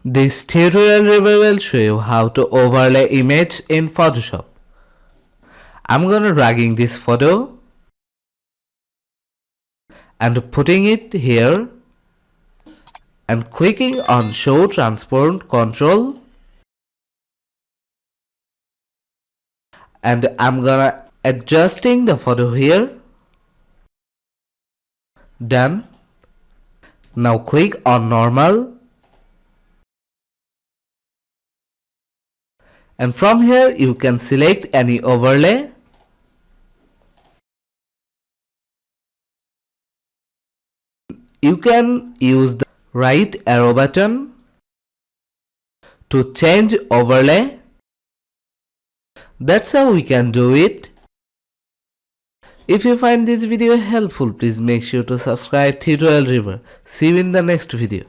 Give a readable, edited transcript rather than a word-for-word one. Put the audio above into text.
This tutorial will show you how to overlay image in Photoshop. I'm gonna dragging this photo and putting it here and clicking on show transform control, and I'm gonna adjusting the photo here. Done. Now click on normal, and from here you can select any overlay. You can use the right arrow button to change overlay. That's how we can do it. If you find this video helpful, please make sure to subscribe Tutorial River. See you in the next video.